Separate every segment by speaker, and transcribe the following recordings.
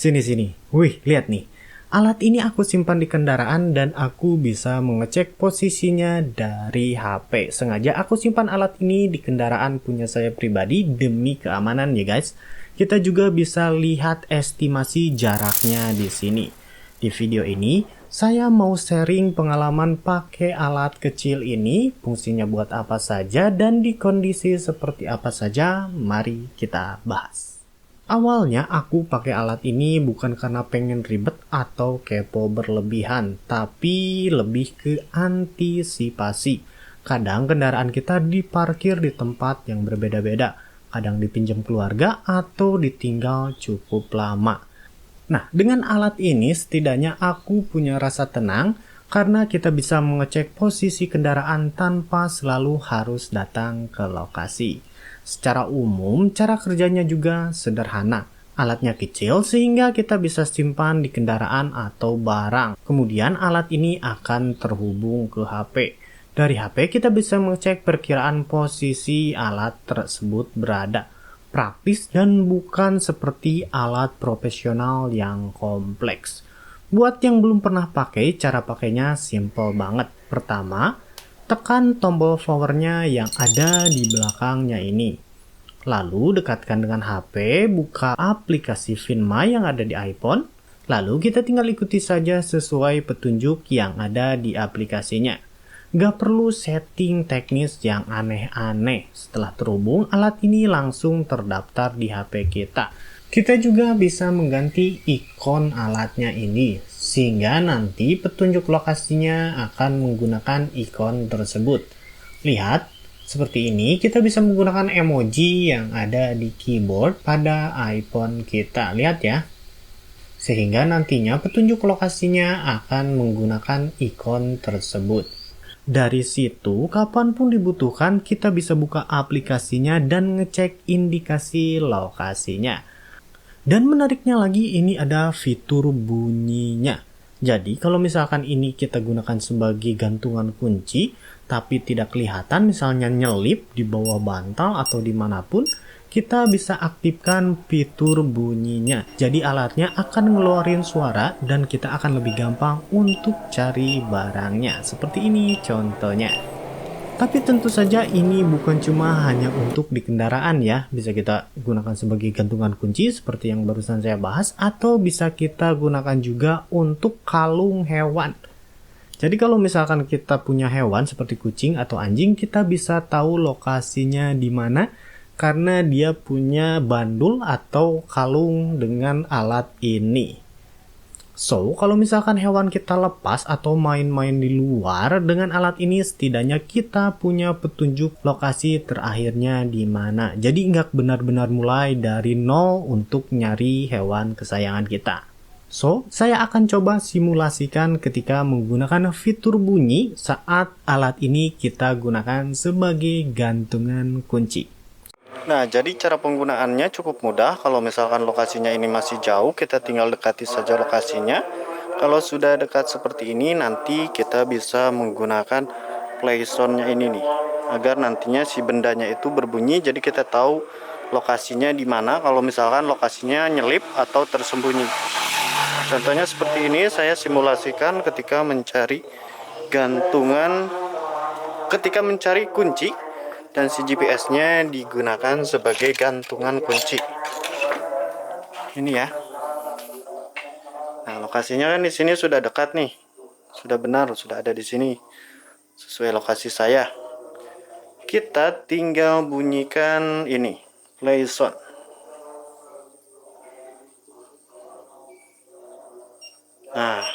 Speaker 1: Sini. Wih, lihat nih. Alat ini aku simpan di kendaraan dan aku bisa mengecek posisinya dari HP. Sengaja aku simpan alat ini di kendaraan punya saya pribadi demi keamanan ya guys. Kita juga bisa lihat estimasi jaraknya di sini. Di video ini, saya mau sharing pengalaman pakai alat kecil ini, fungsinya buat apa saja dan di kondisi seperti apa saja. Mari kita bahas. Awalnya aku pakai alat ini bukan karena pengen ribet atau kepo berlebihan, tapi lebih ke antisipasi. Kadang kendaraan kita diparkir di tempat yang berbeda-beda, kadang dipinjam keluarga atau ditinggal cukup lama. Nah, dengan alat ini setidaknya aku punya rasa tenang karena kita bisa mengecek posisi kendaraan tanpa selalu harus datang ke lokasi. Secara umum, cara kerjanya juga sederhana. Alatnya kecil sehingga kita bisa simpan di kendaraan atau barang. Kemudian alat ini akan terhubung ke HP. Dari HP kita bisa mengecek perkiraan posisi alat tersebut berada. Praktis dan bukan seperti alat profesional yang kompleks. Buat yang belum pernah pakai, cara pakainya simple banget. Pertama, tekan tombol powernya yang ada di belakangnya ini. Lalu dekatkan dengan HP, buka aplikasi Finma yang ada di iPhone. Lalu kita tinggal ikuti saja sesuai petunjuk yang ada di aplikasinya. Gak perlu setting teknis yang aneh-aneh. Setelah terhubung, alat ini langsung terdaftar di HP kita. Kita juga bisa mengganti ikon alatnya ini, sehingga nanti petunjuk lokasinya akan menggunakan ikon tersebut. Lihat, seperti ini kita bisa menggunakan emoji yang ada di keyboard pada iPhone kita. Lihat ya. Sehingga nantinya petunjuk lokasinya akan menggunakan ikon tersebut. Dari situ, kapanpun dibutuhkan, kita bisa buka aplikasinya dan ngecek indikasi lokasinya. Dan menariknya lagi, ini ada fitur bunyinya. Jadi, kalau misalkan ini kita gunakan sebagai gantungan kunci, tapi tidak kelihatan, misalnya nyelip di bawah bantal atau dimanapun, kita bisa aktifkan fitur bunyinya. Jadi alatnya akan ngeluarin suara dan kita akan lebih gampang untuk cari barangnya. Seperti ini contohnya. Tapi tentu saja ini bukan cuma hanya untuk di kendaraan ya. Bisa kita gunakan sebagai gantungan kunci seperti yang barusan saya bahas. Atau bisa kita gunakan juga untuk kalung hewan. Jadi kalau misalkan kita punya hewan seperti kucing atau anjing, kita bisa tahu lokasinya di mana karena dia punya bandul atau kalung dengan alat ini. So, kalau misalkan hewan kita lepas atau main-main di luar dengan alat ini, setidaknya kita punya petunjuk lokasi terakhirnya di mana. Jadi nggak benar-benar mulai dari nol untuk nyari hewan kesayangan kita. So, saya akan coba simulasikan ketika menggunakan fitur bunyi saat alat ini kita gunakan sebagai gantungan kunci. Nah, jadi cara penggunaannya cukup mudah. Kalau misalkan lokasinya ini masih jauh, kita tinggal dekati saja lokasinya. Kalau sudah dekat seperti ini, nanti kita bisa menggunakan play sound-nya ini nih, agar nantinya si bendanya itu berbunyi, jadi kita tahu lokasinya di mana. Kalau misalkan lokasinya nyelip atau tersembunyi. Contohnya seperti ini, saya simulasikan ketika mencari kunci. Dan si GPS-nya digunakan sebagai gantungan kunci. Ini ya. Nah, lokasinya kan di sini sudah dekat nih. Sudah benar, sudah ada di sini. Sesuai lokasi saya. Kita tinggal bunyikan ini, play sound. Nah,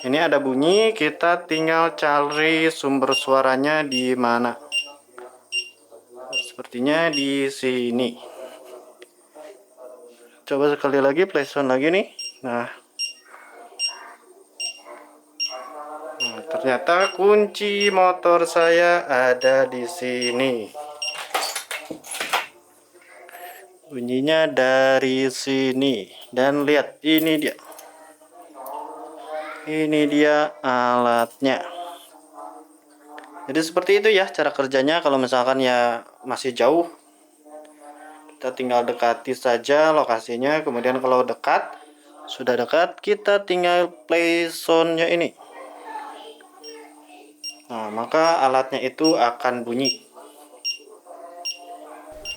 Speaker 1: ini ada bunyi, kita tinggal cari sumber suaranya di mana. Sepertinya di sini. Coba sekali lagi play sound lagi nih. Nah, ternyata kunci motor saya ada di sini. Bunyinya dari sini. Dan lihat, ini dia. Ini dia alatnya. Jadi seperti itu ya cara kerjanya. Kalau misalkan ya masih jauh, Kita tinggal dekati saja lokasinya. Kemudian kalau sudah dekat, kita tinggal play soundnya ini. Nah, maka alatnya itu akan bunyi.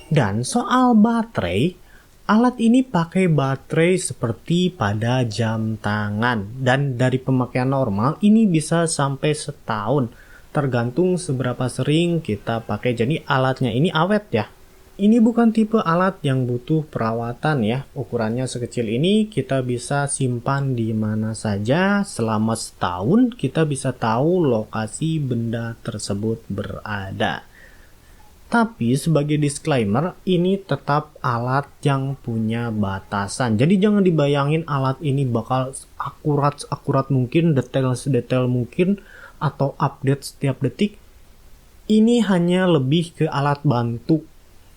Speaker 1: Dan soal baterai, alat ini pakai baterai seperti pada jam tangan. Dan dari pemakaian normal, ini bisa sampai setahun. Tergantung seberapa sering kita pakai. Jadi alatnya ini awet ya. Ini bukan tipe alat yang butuh perawatan ya. Ukurannya sekecil ini kita bisa simpan di mana saja. Selama setahun kita bisa tahu lokasi benda tersebut berada. Tapi sebagai disclaimer, ini tetap alat yang punya batasan. Jadi jangan dibayangin alat ini bakal akurat mungkin, detail mungkin, atau update setiap detik. Ini hanya lebih ke alat bantu,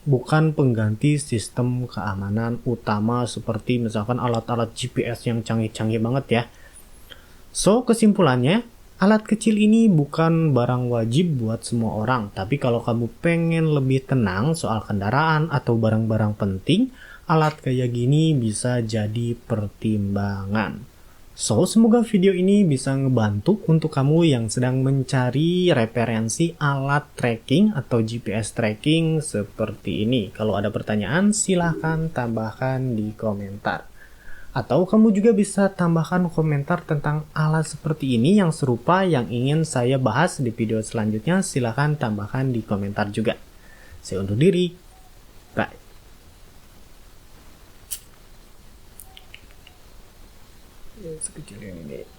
Speaker 1: bukan pengganti sistem keamanan utama seperti misalkan alat-alat GPS yang canggih-canggih banget ya. So, kesimpulannya, alat kecil ini bukan barang wajib buat semua orang. Tapi kalau kamu pengen lebih tenang soal kendaraan atau barang-barang penting, alat kayak gini bisa jadi pertimbangan. So, semoga video ini bisa ngebantu untuk kamu yang sedang mencari referensi alat tracking atau GPS tracking seperti ini. Kalau ada pertanyaan, silahkan tambahkan di komentar. Atau kamu juga bisa tambahkan komentar tentang alat seperti ini yang serupa yang ingin saya bahas di video selanjutnya. Silahkan tambahkan di komentar juga. Saya undur diri. Bye. Sekecil ini.